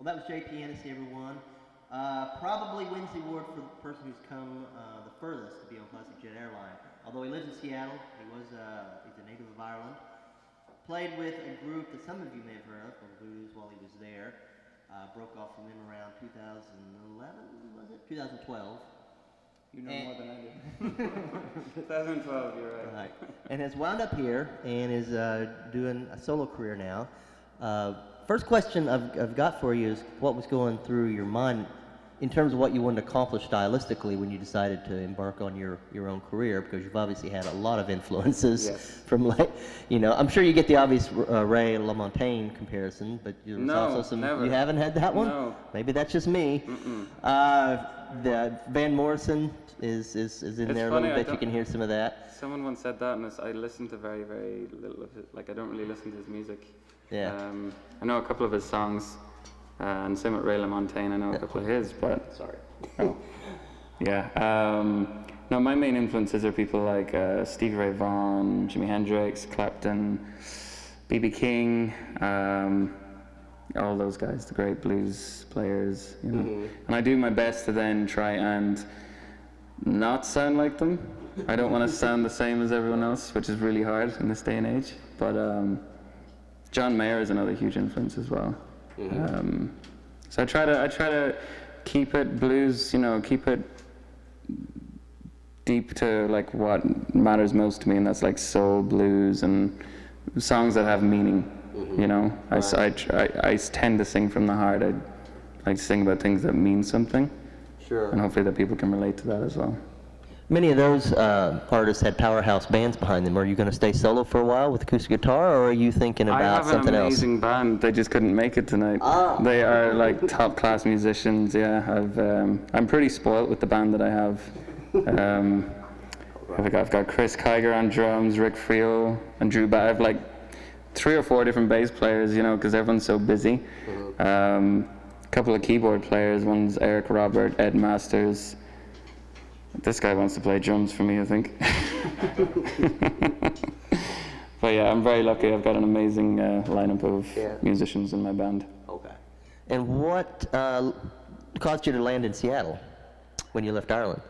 Well, that was JP Hennessy, everyone. Probably wins the award for the person who's come the furthest to be on Classic Jet Airline. Although he lives in Seattle, he's a native of Ireland. Played with a group that some of you may have heard of, called Blues, while he was there. Broke off from them around 2011, was it? 2012. You know more than I do. 2012, you're right. Right. And has wound up here and is doing a solo career now. First question I've got for you is what was going through your mind in terms of what you wanted to accomplish stylistically when you decided to embark on your own career, because you've obviously had a lot of influences. Yes. From, like, I'm sure you get the obvious Ray LaMontagne comparison, but there's No, also some. never. You haven't had that one? No. Maybe that's just me. The Van Morrison is in It's there a funny, little I bit. You can hear some of that. Someone once said that, and I listen to very, very little of it. Like, I don't really listen to his music. Yeah. I know a couple of his songs, and same with Ray LaMontagne. I know a couple of his, but Sorry. oh, yeah. No, my main influences are people like Stevie Ray Vaughan, Jimi Hendrix, Clapton, B.B. King, all those guys, the great blues players, you know. Mm-hmm. And I do my best to then try and not sound like them. I don't want to sound the same as everyone else, which is really hard in this day and age. But John Mayer is another huge influence as well. Mm-hmm. So I try to keep it blues, keep it deep to like what matters most to me, and that's like soul, blues, and songs that have meaning. Mm-hmm. Right. I tend to sing from the heart. I like to sing about things that mean something. Sure. And hopefully that people can relate to that as well. Many of those artists had powerhouse bands behind them. Are you going to stay solo for a while with acoustic guitar, or are you thinking about something else? I have an amazing band. They just couldn't make it tonight. Ah. They are like top-class musicians. Yeah, I'm pretty spoiled with the band that I have. I've got Chris Kiger on drums, Rick Friel, and Drew. I have like 3 or 4 different bass players, because everyone's so busy. Mm-hmm. A couple of keyboard players. One's Eric Robert, Ed Masters. This guy wants to play drums for me, I think. But yeah, I'm very lucky. I've got an amazing lineup of musicians in my band. Okay. And what caused you to land in Seattle when you left Ireland?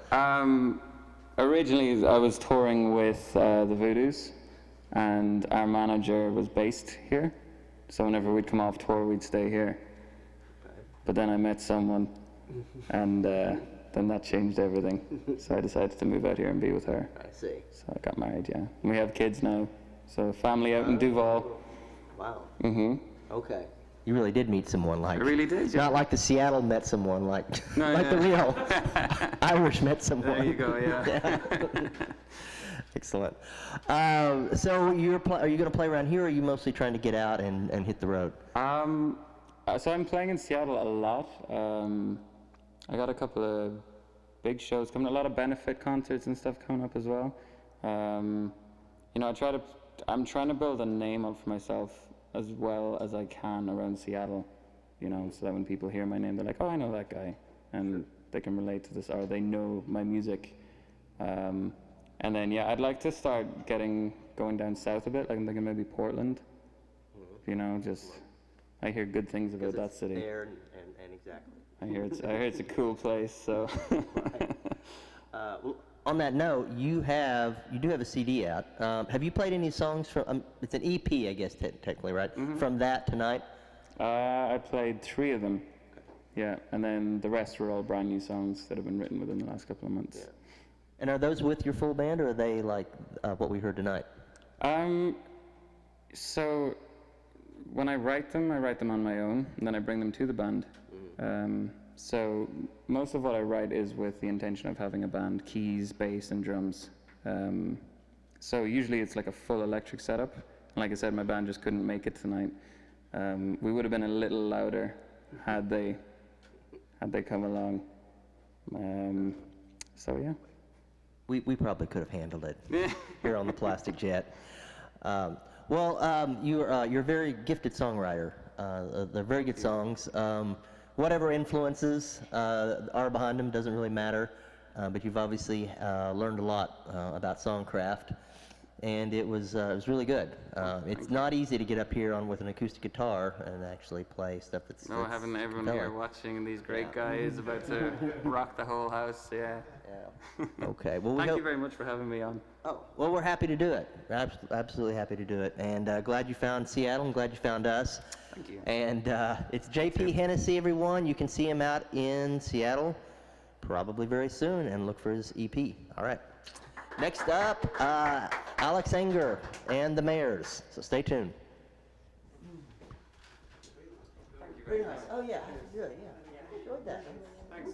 Originally, I was touring with the Voodoos, and our manager was based here. So whenever we'd come off tour, we'd stay here. Okay. But then I met someone, and then that changed everything. So I decided to move out here and be with her. I see. So I got married, yeah. And we have kids now. So family out in Duval. Wow. Mm-hmm. Okay. You really did meet someone like... I really did, yeah. Not like the Seattle met someone, like no, like yeah. the real Irish met someone. There you go, yeah. Excellent. So are you going to play around here, or are you mostly trying to get out and hit the road? So I'm playing in Seattle a lot. I got a couple of big shows coming, a lot of benefit concerts and stuff coming up as well. I'm trying to build a name up for myself as well as I can around Seattle, so that when people hear my name, they're like, oh, I know that guy, and they can relate to this, or they know my music. And then, I'd like to start going down south a bit, like I'm thinking maybe Portland, I hear good things about that city. There and exactly. I hear it's a cool place. So. Right. Well, on that note, you do have a CD out. Have you played any songs from? It's an EP, I guess, technically, right? Mm-hmm. From that tonight. I played 3 of them. Okay. Yeah, and then the rest were all brand new songs that have been written within the last couple of months. Yeah. And are those with your full band, or are they like what we heard tonight? So when I write them on my own, and then I bring them to the band. So most of what I write is with the intention of having a band, keys, bass, and drums. So usually it's like a full electric setup. And like I said, my band just couldn't make it tonight. We would have been a little louder had they come along. So yeah. We probably could have handled it here on the Plastic Jet. You're a very gifted songwriter. They're very good songs. Whatever influences are behind them doesn't really matter, but you've obviously learned a lot about songcraft. and it was really good. It's not easy to get up here on with an acoustic guitar and actually play stuff that's. No, having everyone here watching these great guys about to rock the whole house, yeah. Okay. Well, Thank you very much for having me on. Oh, well, we're happy to do it. Absolutely happy to do it, and glad you found Seattle, and glad you found us. Thank you. And it's JP Hennessy, everyone. You can see him out in Seattle probably very soon, and look for his EP. All right. Next up, Alex Enger and the Mayors. So stay tuned. Very nice. Oh yeah, good. Yeah, enjoyed that. Thanks.